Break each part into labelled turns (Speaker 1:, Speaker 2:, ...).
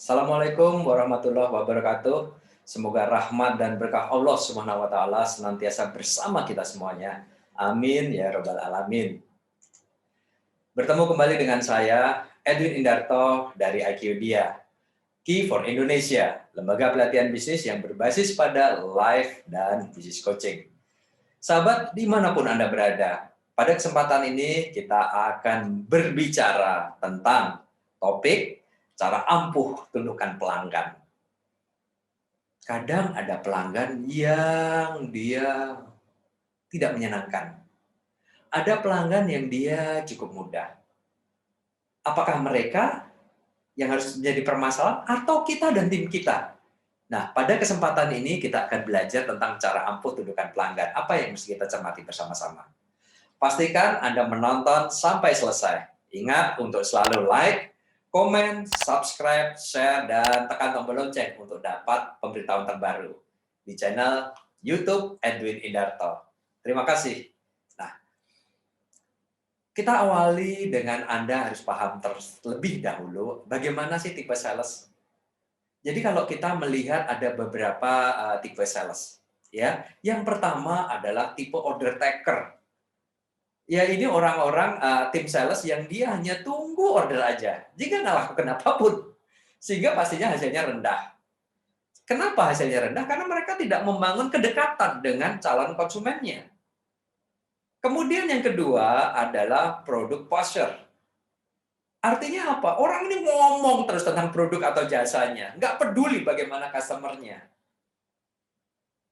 Speaker 1: Assalamualaikum warahmatullahi wabarakatuh. Semoga rahmat dan berkah Allah Subhanahu wa taala senantiasa bersama kita semuanya. Amin ya rabbal alamin. Bertemu kembali dengan saya Edwin Indarto dari IQdia, Key for Indonesia, lembaga pelatihan bisnis yang berbasis pada life dan business coaching. Sahabat, dimanapun Anda berada, pada kesempatan ini kita akan berbicara tentang topik cara ampuh tundukan pelanggan. Kadang ada pelanggan yang dia tidak menyenangkan. Ada pelanggan yang dia cukup mudah. Apakah mereka yang harus menjadi permasalahan atau kita dan tim kita? Nah, pada kesempatan ini kita akan belajar tentang cara ampuh tundukan pelanggan. Apa yang mesti kita cermati bersama-sama? Pastikan Anda menonton sampai selesai. Ingat untuk selalu like, komen, subscribe, share, dan tekan tombol lonceng untuk dapat pemberitahuan terbaru di channel YouTube Edwin Indarto. Terima kasih. Nah, kita awali dengan Anda harus paham terlebih dahulu bagaimana sih tipe sales. Jadi kalau kita melihat ada beberapa tipe sales, ya. Yang pertama adalah tipe order taker. Ya ini orang-orang, tim sales yang dia hanya tunggu order aja, jika nggak lakukan apapun, sehingga pastinya hasilnya rendah. Kenapa hasilnya rendah? Karena mereka tidak membangun kedekatan dengan calon konsumennya. Kemudian yang kedua adalah produk pusher. Artinya apa? Orang ini ngomong terus tentang produk atau jasanya, nggak peduli bagaimana customer-nya.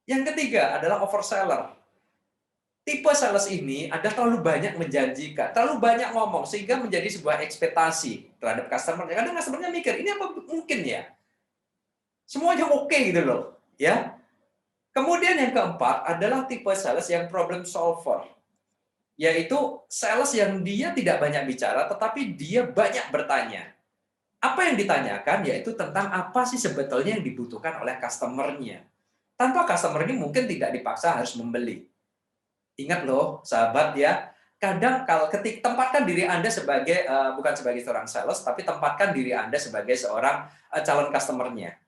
Speaker 1: Yang ketiga adalah overseller. Tipe sales ini ada terlalu banyak menjanjikan, terlalu banyak ngomong, sehingga menjadi sebuah ekspektasi terhadap customer. Kadang customer-nya mikir, ini apa mungkin ya? Semuanya oke gitu loh, ya. Kemudian yang keempat adalah tipe sales yang problem solver, yaitu sales yang dia tidak banyak bicara, tetapi dia banyak bertanya. Apa yang ditanyakan yaitu tentang apa sih sebetulnya yang dibutuhkan oleh customer-nya. Tanpa customer ini mungkin tidak dipaksa harus membeli. Ingat loh, sahabat ya, kadang kalau tempatkan diri Anda sebagai, bukan sebagai seorang sales, tapi tempatkan diri Anda sebagai seorang calon customer-nya.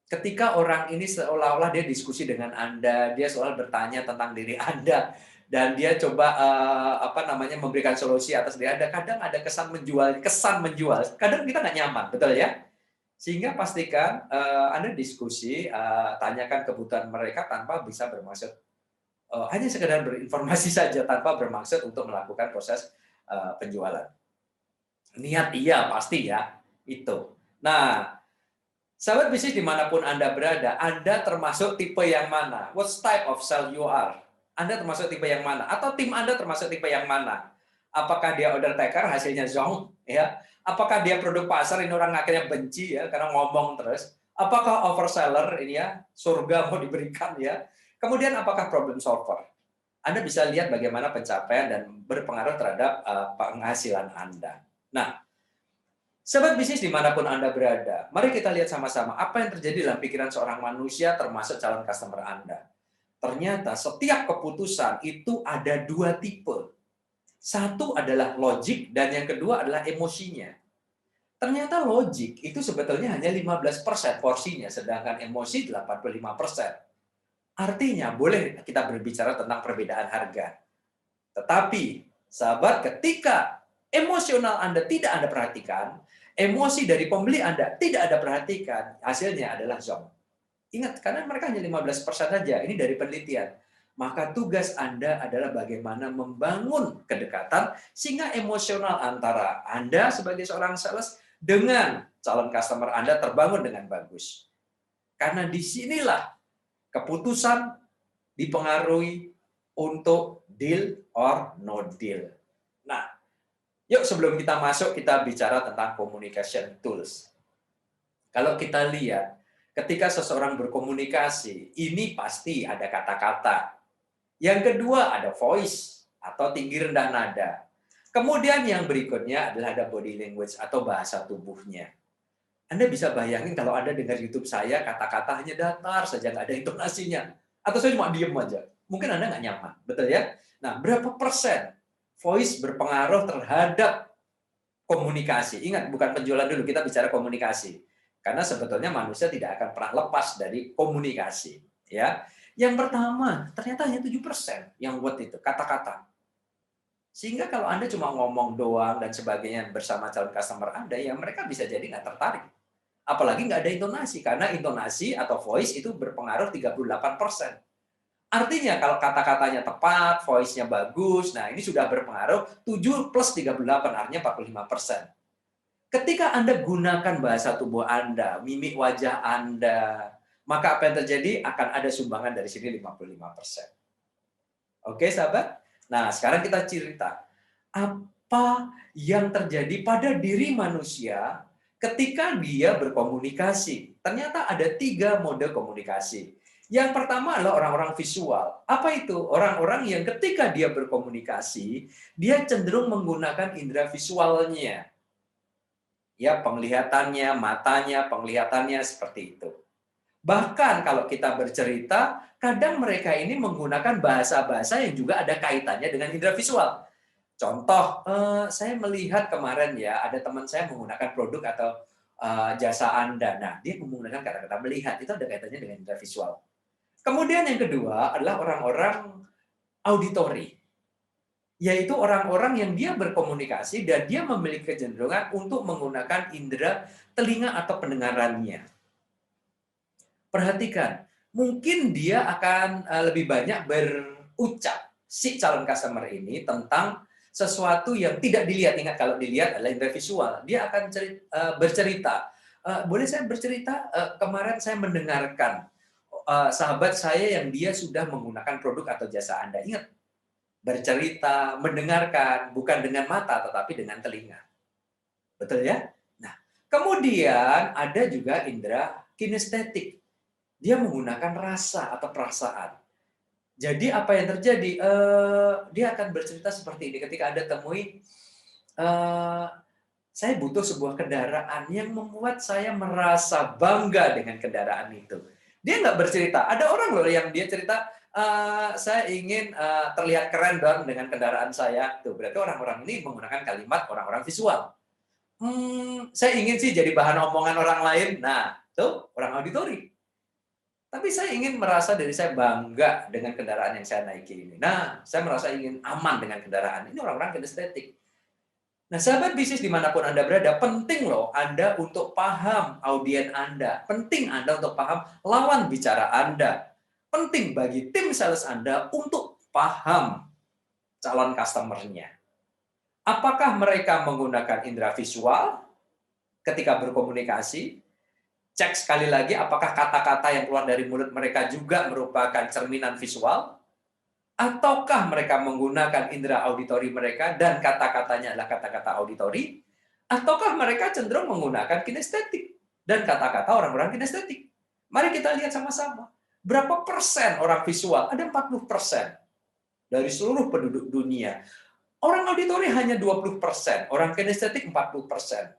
Speaker 1: Ketika orang ini seolah-olah dia diskusi dengan Anda, dia seolah bertanya tentang diri Anda, dan dia coba, memberikan solusi atas diri Anda, kadang ada kesan menjual, kadang kita nggak nyaman, betul ya? Sehingga pastikan, Anda diskusi, tanyakan kebutuhan mereka tanpa bisa bermaksud hanya sekedar berinformasi saja tanpa bermaksud untuk melakukan proses penjualan. Niat iya pasti ya, itu. Nah, sahabat bisnis dimanapun Anda berada, Anda termasuk tipe yang mana? What type of sell you are? Anda termasuk tipe yang mana? Atau tim Anda termasuk tipe yang mana? Apakah dia order taker, hasilnya zong, ya? Apakah dia produk pasar, ini orang akhirnya benci ya, karena ngomong terus? Apakah overseller ini ya, surga mau diberikan ya? Kemudian apakah problem solver? Anda bisa lihat bagaimana pencapaian dan berpengaruh terhadap penghasilan Anda. Nah, sahabat bisnis dimanapun Anda berada, mari kita lihat sama-sama apa yang terjadi dalam pikiran seorang manusia termasuk calon customer Anda. Ternyata setiap keputusan itu ada dua tipe. Satu adalah logik dan yang kedua adalah emosinya. Ternyata logik itu sebetulnya hanya 15% porsinya, sedangkan emosi 85%. Artinya boleh kita berbicara tentang perbedaan harga. Tetapi, sahabat, ketika emosional Anda tidak Anda perhatikan, emosi dari pembeli Anda tidak Anda perhatikan, hasilnya adalah zonk. Ingat, karena mereka hanya 15% saja, ini dari penelitian. Maka tugas Anda adalah bagaimana membangun kedekatan sehingga emosional antara Anda sebagai seorang sales dengan calon customer Anda terbangun dengan bagus. Karena disinilah keputusan dipengaruhi untuk deal or no deal. Nah, yuk sebelum kita masuk, kita bicara tentang communication tools. Kalau kita lihat, ketika seseorang berkomunikasi, ini pasti ada kata-kata. Yang kedua ada voice atau tinggi rendah nada. Kemudian yang berikutnya adalah ada body language atau bahasa tubuhnya. Anda bisa bayangin kalau Anda dengar YouTube saya, kata-kata hanya datar saja, nggak ada intonasinya. Atau saya cuma diem aja. Mungkin Anda nggak nyaman, betul ya? Nah, berapa persen voice berpengaruh terhadap komunikasi? Ingat, bukan penjualan dulu, kita bicara komunikasi. Karena sebetulnya manusia tidak akan pernah lepas dari komunikasi, ya. Yang pertama, ternyata hanya 7% yang worth itu, kata-kata. Sehingga kalau Anda cuma ngomong doang dan sebagainya bersama calon customer Anda, ya mereka bisa jadi nggak tertarik. Apalagi nggak ada intonasi, karena intonasi atau voice itu berpengaruh 38%. Artinya kalau kata-katanya tepat, voice-nya bagus, nah ini sudah berpengaruh 7 plus 38, artinya 45%. Ketika Anda gunakan bahasa tubuh Anda, mimik wajah Anda, maka apa yang terjadi? Akan ada sumbangan dari sini 55%. Oke, sahabat? Nah, sekarang kita cerita. Apa yang terjadi pada diri manusia ketika dia berkomunikasi? Ternyata ada 3 mode komunikasi. Yang pertama adalah orang-orang visual. Apa itu? Orang-orang yang ketika dia berkomunikasi, dia cenderung menggunakan indera visualnya. Ya, penglihatannya, matanya, penglihatannya seperti itu. Bahkan kalau kita bercerita, kadang mereka ini menggunakan bahasa-bahasa yang juga ada kaitannya dengan indera visual. Contoh, saya melihat kemarin ya, ada teman saya menggunakan produk atau jasa Anda. Nah, dia menggunakan kata-kata melihat, itu ada kaitannya dengan indera visual. Kemudian yang kedua adalah orang-orang auditori, yaitu orang-orang yang dia berkomunikasi dan dia memiliki kecenderungan untuk menggunakan indera telinga atau pendengarannya. Perhatikan, mungkin dia akan lebih banyak berucap, si calon customer ini, tentang sesuatu yang tidak dilihat. Ingat, kalau dilihat adalah indera visual. Dia akan bercerita. Boleh saya bercerita, kemarin saya mendengarkan sahabat saya yang dia sudah menggunakan produk atau jasa Anda. Ingat, bercerita, mendengarkan, bukan dengan mata, tetapi dengan telinga. Betul ya? Nah, kemudian ada juga indera kinestetik. Dia menggunakan rasa atau perasaan. Jadi apa yang terjadi? Dia akan bercerita seperti ini, ketika Anda temui, "Saya butuh sebuah kendaraan yang membuat saya merasa bangga dengan kendaraan itu." Dia nggak bercerita. Ada orang loh yang dia cerita, "Saya ingin, terlihat keren dong dengan kendaraan saya." Tuh, berarti orang-orang ini menggunakan kalimat orang-orang visual. "Saya ingin sih jadi bahan omongan orang lain." Nah, tuh orang auditori. Tapi saya ingin merasa diri saya bangga dengan kendaraan yang saya naiki ini. Nah, saya merasa ingin aman dengan kendaraan. Ini orang-orang kinestetik. Nah, sahabat bisnis dimanapun Anda berada, penting loh Anda untuk paham audien Anda. Penting Anda untuk paham lawan bicara Anda. Penting bagi tim sales Anda untuk paham calon customer-nya. Apakah mereka menggunakan indera visual ketika berkomunikasi? Cek sekali lagi apakah kata-kata yang keluar dari mulut mereka juga merupakan cerminan visual, ataukah mereka menggunakan indera auditori mereka dan kata-katanya adalah kata-kata auditori, ataukah mereka cenderung menggunakan kinestetik dan kata-kata orang-orang kinestetik. Mari kita lihat sama-sama. Berapa persen orang visual? Ada 40% dari seluruh penduduk dunia. Orang auditori hanya 20%, orang kinestetik 40%.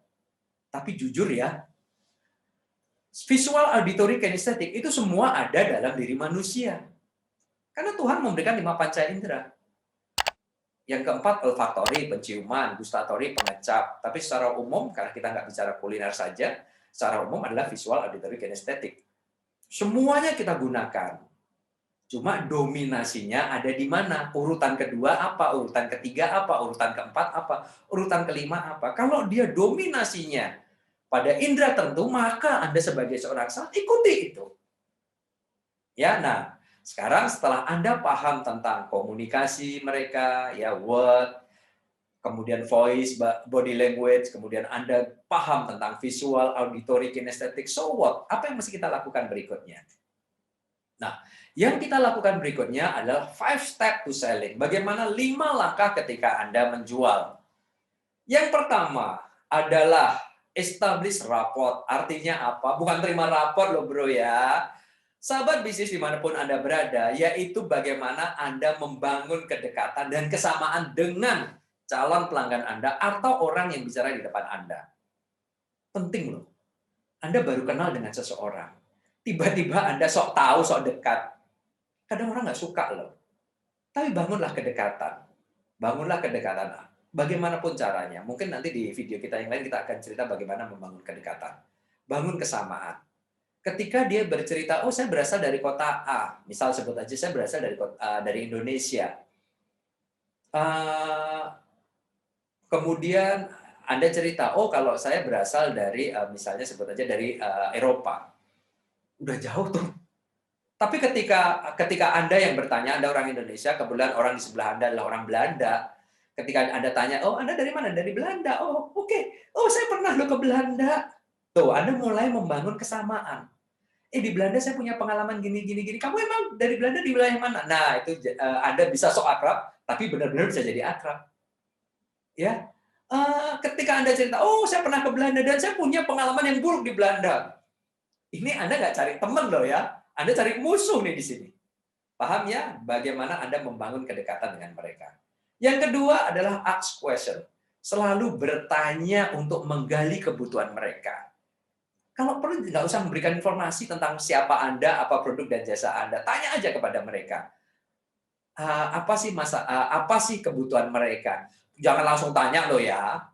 Speaker 1: Tapi jujur ya, visual, auditory, kinestetik itu semua ada dalam diri manusia. Karena Tuhan memberikan 5 panca indera. Yang keempat, olfaktori, penciuman, gustatori, pengecap. Tapi secara umum, karena kita nggak bicara kuliner saja, secara umum adalah visual, auditory, kinestetik. Semuanya kita gunakan. Cuma dominasinya ada di mana? Urutan kedua apa? Urutan ketiga apa? Urutan keempat apa? Urutan kelima apa? Kalau dia dominasinya pada indera tertentu, maka Anda sebagai seorang sales ikuti itu. Ya, nah, sekarang setelah Anda paham tentang komunikasi mereka, ya word, kemudian voice, body language, kemudian Anda paham tentang visual, auditory, kinesthetic, so what? Apa yang mesti kita lakukan berikutnya? Nah, yang kita lakukan berikutnya adalah 5 step to selling. Bagaimana 5 langkah ketika Anda menjual. Yang pertama adalah establish rapport. Artinya apa? Bukan terima rapor loh bro ya. Sahabat bisnis dimanapun Anda berada, yaitu bagaimana Anda membangun kedekatan dan kesamaan dengan calon pelanggan Anda atau orang yang bicara di depan Anda. Penting loh. Anda baru kenal dengan seseorang. Tiba-tiba Anda sok tahu, sok dekat. Kadang orang nggak suka loh. Tapi bangunlah kedekatan. Bangunlah kedekatan. Bagaimanapun caranya. Mungkin nanti di video kita yang lain kita akan cerita bagaimana membangun kedekatan. bangun kesamaan. Ketika dia bercerita, oh saya berasal dari kota A, misal sebut aja saya berasal dari Indonesia. Eh, Kemudian Anda cerita, oh kalau saya berasal dari misalnya sebut aja dari Eropa. Udah jauh tuh. Tapi ketika Anda yang bertanya, Anda orang Indonesia, kebetulan orang di sebelah Anda adalah orang Belanda. Ketika Anda tanya, oh Anda dari mana? Dari Belanda. Oh oke. Oh saya pernah loh ke Belanda. Tuh, Anda mulai membangun kesamaan. Di Belanda saya punya pengalaman gini gini gini. Kamu emang dari Belanda di wilayah mana? Nah, itu Anda bisa sok akrab, tapi benar-benar bisa jadi akrab. Ya. Ketika Anda cerita, "Oh, saya pernah ke Belanda dan saya punya pengalaman yang buruk di Belanda." Ini Anda nggak cari teman loh ya, Anda cari musuh nih di sini. Paham ya? Bagaimana Anda membangun kedekatan dengan mereka. Yang kedua adalah ask question. Selalu bertanya untuk menggali kebutuhan mereka. Kalau perlu nggak usah memberikan informasi tentang siapa Anda, apa produk dan jasa Anda. Tanya aja kepada mereka. Apa sih kebutuhan mereka? Jangan langsung tanya loh ya.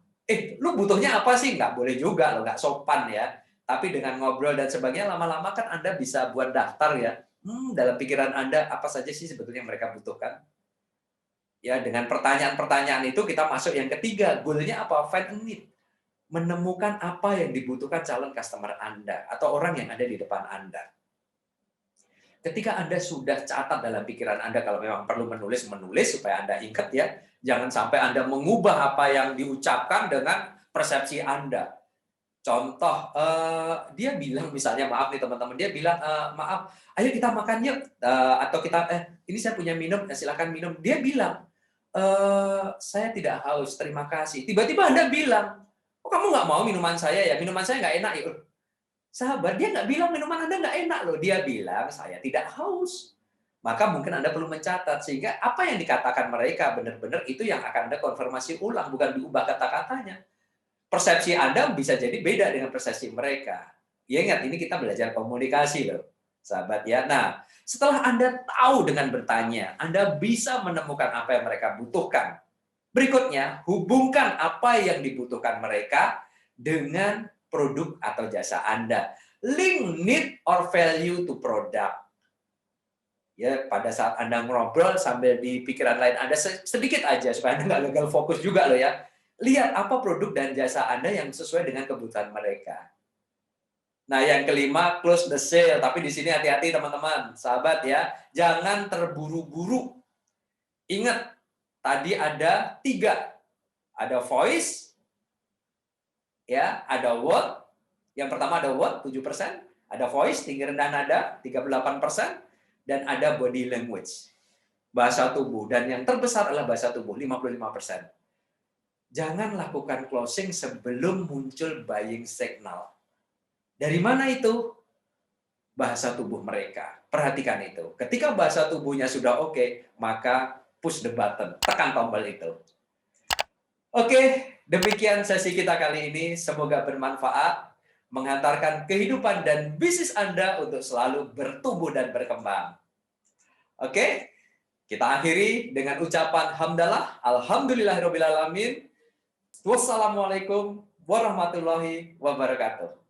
Speaker 1: Lu butuhnya apa sih? Nggak boleh juga loh, nggak sopan ya. Tapi dengan ngobrol dan sebagainya, lama-lama kan Anda bisa buat daftar ya. Dalam pikiran Anda, apa saja sih sebetulnya yang mereka butuhkan? Ya, dengan pertanyaan-pertanyaan itu kita masuk yang ketiga. Goal-nya apa? Find a need. Menemukan apa yang dibutuhkan calon customer Anda atau orang yang ada di depan Anda. Ketika Anda sudah catat dalam pikiran Anda, kalau memang perlu menulis supaya Anda ingat ya. Jangan sampai Anda mengubah apa yang diucapkan dengan persepsi Anda. Contoh, dia bilang misalnya, maaf nih teman-teman, dia bilang, "Maaf, ayo kita makan yuk," atau kita, "Ini saya punya minum, silakan minum." Dia bilang, "Saya tidak haus, terima kasih." Tiba-tiba Anda bilang, "Oh kamu nggak mau minuman saya ya? Minuman saya nggak enak ya?" Sahabat, dia nggak bilang minuman Anda nggak enak loh, dia bilang saya tidak haus. Maka mungkin Anda perlu mencatat, sehingga apa yang dikatakan mereka benar-benar itu yang akan Anda konfirmasi ulang, bukan diubah kata-katanya. Persepsi Anda bisa jadi beda dengan persepsi mereka. Ya ingat, ini kita belajar komunikasi loh, sahabat ya. Nah, setelah Anda tahu dengan bertanya, Anda bisa menemukan apa yang mereka butuhkan. Berikutnya, hubungkan apa yang dibutuhkan mereka dengan produk atau jasa Anda. Link need or value to product. Ya, pada saat Anda ngobrol sambil di pikiran lain Anda sedikit aja supaya Anda nggak gagal fokus juga loh ya. Lihat apa produk dan jasa Anda yang sesuai dengan kebutuhan mereka. Nah, yang kelima, close the sale. Tapi di sini hati-hati teman-teman, sahabat ya. Jangan terburu-buru. Ingat, tadi ada 3. Ada voice, ya, ada word. Yang pertama ada word 7%, ada voice tinggi rendah nada 38%, dan ada body language, bahasa tubuh, dan yang terbesar adalah bahasa tubuh 55%. Jangan lakukan closing sebelum muncul buying signal. Dari mana itu? Bahasa tubuh mereka. Perhatikan itu. Ketika bahasa tubuhnya sudah oke, maka push the button, tekan tombol itu. Oke, demikian sesi kita kali ini. Semoga bermanfaat, menghantarkan kehidupan dan bisnis Anda untuk selalu bertumbuh dan berkembang. Oke, kita akhiri dengan ucapan hamdalah, alhamdulillahirrahmanirrahim. Wassalamualaikum warahmatullahi wabarakatuh.